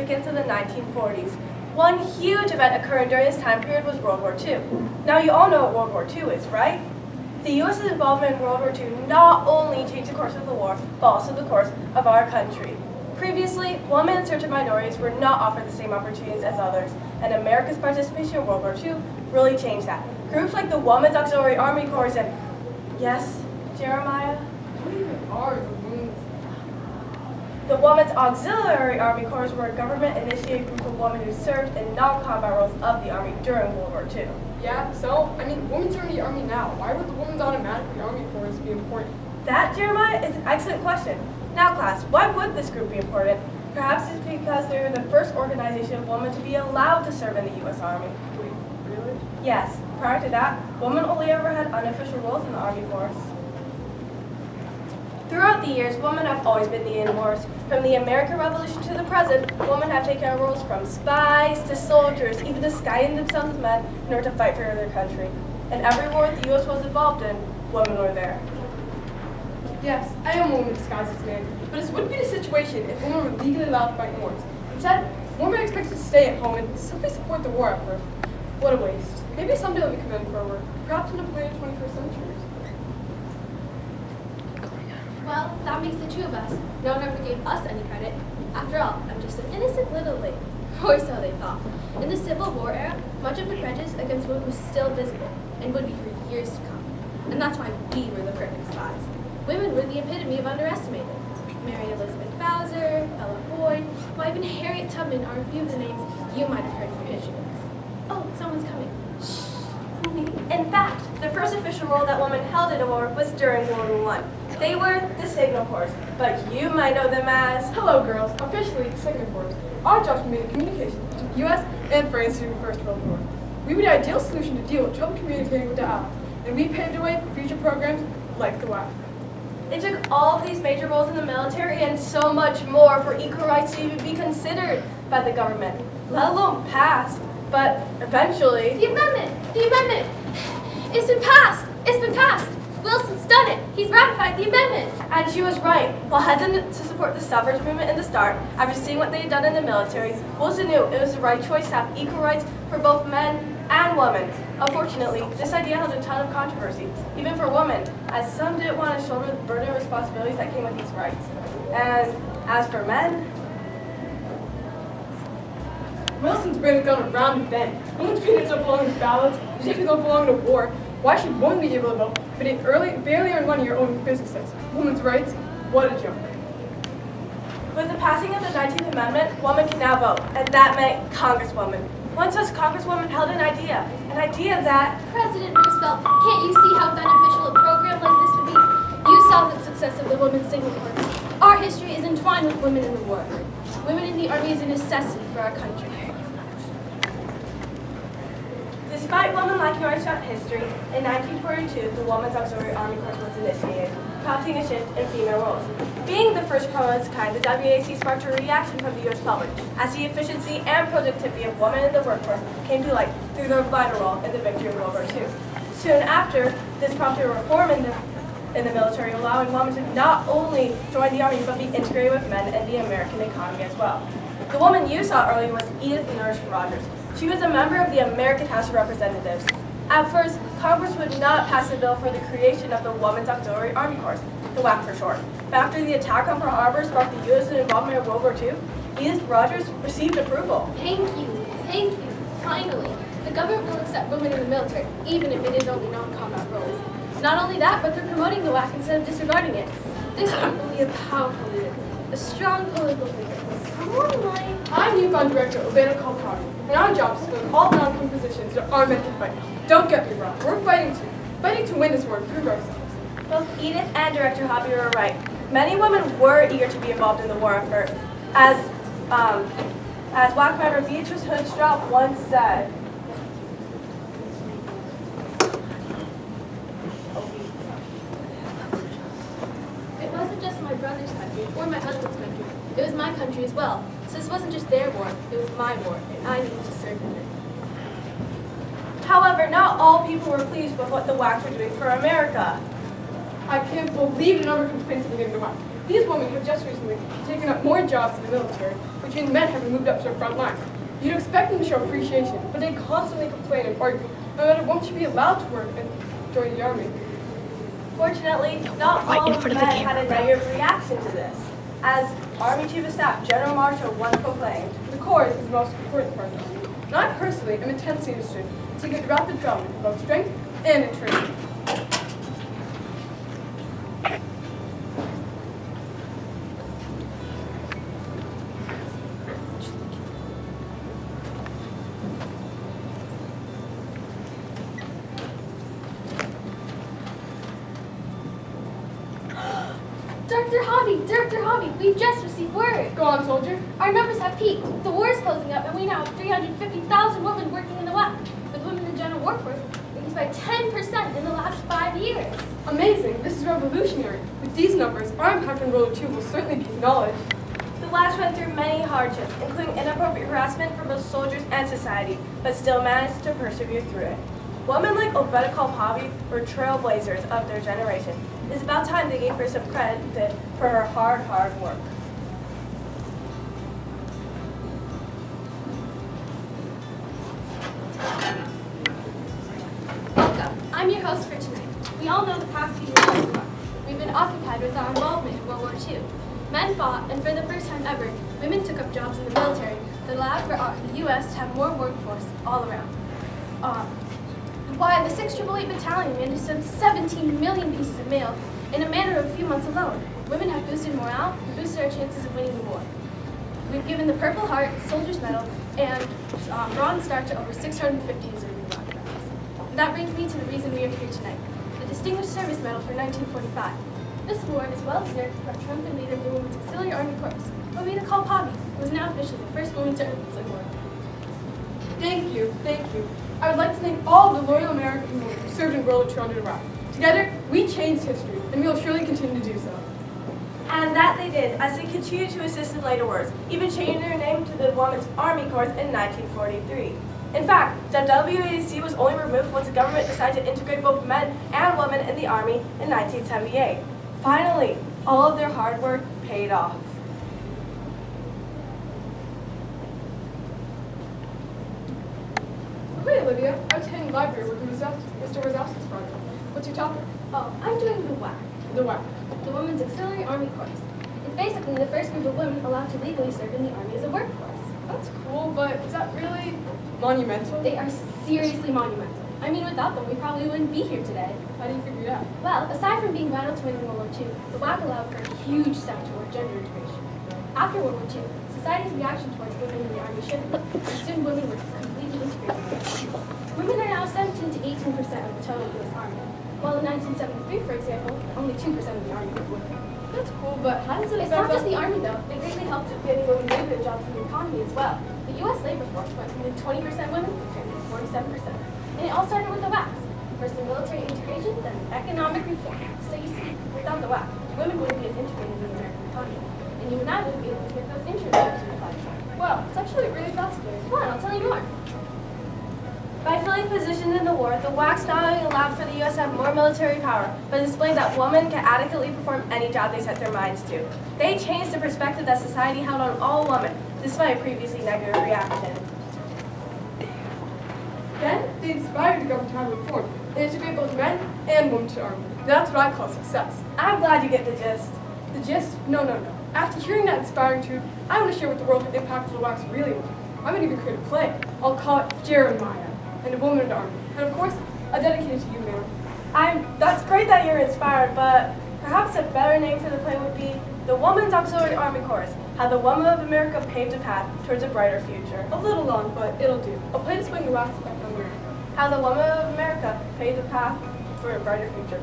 significance of the 1940s. One huge event occurring during this time period was World War II. Now you all know what World War II is, right? The U.S.'s involvement in World War II not only changed the course of the war, but also the course of our country. Previously, women and certain minorities were not offered the same opportunities as others, and America's participation in World War II really changed that. Groups like the Women's Auxiliary Army Corps and, yes, Jeremiah? What even are the women's? The Women's Auxiliary Army Corps were a government-initiated group of women who served in non-combat roles of the Army during World War II. Yeah, so, women are in the Army now. Why would the Women's Automatically Army Corps be important? That, Jeremiah, is an excellent question. Now, class, why would this group be important? Perhaps it's because they were the first organization of women to be allowed to serve in the U.S. Army. Wait, really? Yes, prior to that, women only ever had unofficial roles in the Army force. Throughout the years, women have always been the in wars. From the American Revolution to the present, women have taken on roles from spies to soldiers, even disguising themselves as men in order to fight for their country. In every war the U.S. was involved in, women were there. Yes, I am a woman disguised as man, but this wouldn't be the situation if women were legally allowed to fight in wars. Instead, women are expected to stay at home and simply support the war effort. What a waste. Maybe someday they'll be commended for our work, perhaps in the planned 21st century. Well, that makes the two of us. No one ever gave us any credit. After all, I'm just an innocent little lady. Or so they thought. In the Civil War era, much of the prejudice against women was still visible, and would be for years to come. And that's why we were the perfect spies. Women were the epitome of underestimated. Mary Elizabeth Bowser, Ella Boyd, why even Harriet Tubman are a few of the names you might have heard in your history books. Oh, someone's coming. Shh. In fact, the first official role that women held in a war was during World War I. They were the Signal Corps, but you might know them as... Hello, girls. Officially, the Signal Corps. Our job is to make communication between the U.S. and France during the First World War. We were the ideal solution to deal with trouble communicating with the Allies, and we paved the way for future programs like the WAAC. It took all of these major roles in the military and so much more for equal rights to even be considered by the government, let alone passed. But eventually... The amendment! The amendment! It's been passed! It's been passed! Wilson's done it! He's ratified the amendment! And she was right. While hesitant to support the suffrage movement in the start, after seeing what they had done in the military, Wilson knew it was the right choice to have equal rights for both men and women. Unfortunately, this idea held a ton of controversy, even for women, as some didn't want to shoulder the burden of responsibilities that came with these rights. And as for men, Wilson's brain had gone around and bent. Women's opinions don't belong in ballots, as if they don't belong in a war. Why should women be able to vote, but in barely earn money or own businesses? Women's rights? What a joke. with the passing of the 19th Amendment, women can now vote, and that meant Congresswoman. Once us Congresswoman held an idea that... President Roosevelt, can't you see how beneficial a program like this would be? You saw the success of the Women's Signal Corps. Our history is entwined with women in the war. Women in the Army is a necessity for our country. Despite women liking to write about history, in 1942, the Women's Auxiliary Army Corps was initiated, prompting a shift in female roles. Being the first program of its kind, the WAAC sparked a reaction from the U.S. public, as the efficiency and productivity of women in the workforce came to light through their vital role in the victory of World War II. Soon after, this prompted a reform in the military, allowing women to not only join the Army, but be integrated with men in the American economy as well. The woman you saw earlier was Edith Nourish Rogers. She was a member of the American House of Representatives. At first, Congress would not pass a bill for the creation of the Women's Auxiliary Army Corps, the WAAC for short. But after the attack on Pearl Harbor sparked the U.S. involvement in World War II, Edith Rogers received approval. Thank you. Thank you. Finally, the government will accept women in the military, even if it is only non-combat roles. Not only that, but they're promoting the WAAC instead of disregarding it. This group will be a powerful leader, a strong political figure. Someone like... I'm Yukon Director Ovana Kalpari, and our job is to fill all non-com positions that are meant to fight. Don't get me wrong, we're fighting to win this war and prove ourselves. Both Edith and Director Hobby were right. Many women were eager to be involved in the war effort. As WAAC member Beatrice Hoodstrop once said, It wasn't just my brother's country or my husband's country. It was my country as well. So this wasn't just their war, it was my war, and I needed to serve in it. however, not all people were pleased with what the WAAC were doing for America. I can't believe the number of complaints we get in the WAC. These women have just recently taken up more jobs in the military, which means men have been moved up to the front line. You'd expect them to show appreciation, but they constantly complain and argue about a woman should be allowed to work and join the army. Fortunately, not all men had a negative reaction to this. As Army Chief of Staff General Marshall once proclaimed, The core is the most important part of the army. And I personally am intensely interested in seeing a rapid development in both strength and in training. Director Hobby, we've just received word. Go on, soldier. Our numbers have peaked. The war is closing up, and we now have 350,000 women working in the WAAC, with women in the general workforce increased by 10% in the last 5 years. Amazing. This is revolutionary. With these numbers, our impact on World War II will certainly be acknowledged. the WAAC went through many hardships, including inappropriate harassment from both soldiers and society, but still managed to persevere through it. Women like Oveta Hobby were trailblazers of their generation. It's about time they gave her some credit for her hard work. Welcome. I'm your host for tonight. We all know the past few years of war. We've been occupied with our involvement in World War II. Men fought, and for the first time ever, women took up jobs in the military that allowed for the U.S. to have more workforce all around. Why, the 688 Battalion managed to send 17 million pieces of mail in a matter of a few months alone. Women have boosted morale and boosted our chances of winning the war. We've given the Purple Heart, Soldier's Medal, and Bronze Star to over 650 deserving veterans. That brings me to the reason we are here tonight, the Distinguished Service Medal for 1945. This award is well deserved by triumphant leader of the Women's Auxiliary Army Corps, Oveta Hobby, who is now officially the first woman to earn this award. Thank you, thank you. I would like to thank all of the loyal American women who served in World War II under Iraq. Together, we changed history, and we will surely continue to do so. And that they did, as they continued to assist in later wars, even changing their name to the Women's Army Corps in 1943. In fact, the WAAC was only removed once the government decided to integrate both men and women in the Army in 1978. Finally, all of their hard work paid off. Hey, Olivia. I was heading to the library working with Mr. Wazowski's project. What's your topic? Oh, I'm doing the WAAC, The WAAC. the Women's Auxiliary Army Corps. It's basically the first group of women allowed to legally serve in the Army as a workforce. That's cool, but is that really monumental? They are seriously monumental. I mean, without them, we probably wouldn't be here today. How do you figure it out? Well, aside from being vital to winning World War II, the WAAC allowed for a huge step toward gender integration. After World War II, society's reaction towards women in the Army shifted, and soon women were completely integrated. Women are now 17 to 18% of the total U.S. Army, while in 1973, for example, only 2% of the Army were women. That's cool, but how does it It's affect not just us? the Army, though. They greatly helped with getting women labor jobs in the economy as well. The U.S. labor force went from 20% women to 47%. And it all started with the WAAC. First the military integration, then economic reform. So you see, without the WAAC, women wouldn't be as integrated in the American economy. And you and I wouldn't be able to get those internships in the classroom. Well, it's actually really fascinating. Come on, I'll tell you more. By filling positions in the war, the WAAC not only allowed for the U.S. to have more military power, but displayed that women can adequately perform any job they set their minds to. They changed the perspective that society held on all women, despite a previously negative reaction. Then, they inspired the government to have reform and integrate both men and women to the army. That's what I call success. I'm glad you get the gist. The gist? No. After hearing that inspiring truth, I want to share with the world what the impact of the WAAC really was. I'm going to even create a play. I'll call it Jeremiah and a Woman in the Army. And of course, I dedicate it to you, ma'am. That's great that you're inspired, but perhaps a better name for the play would be The Women's Auxiliary Army Corps, How the Women of America Paved a Path Towards a Brighter Future. A little long, but it'll do. I'll play displaying the WAAC back on America. How the Women of America Paved a Path for a Brighter Future.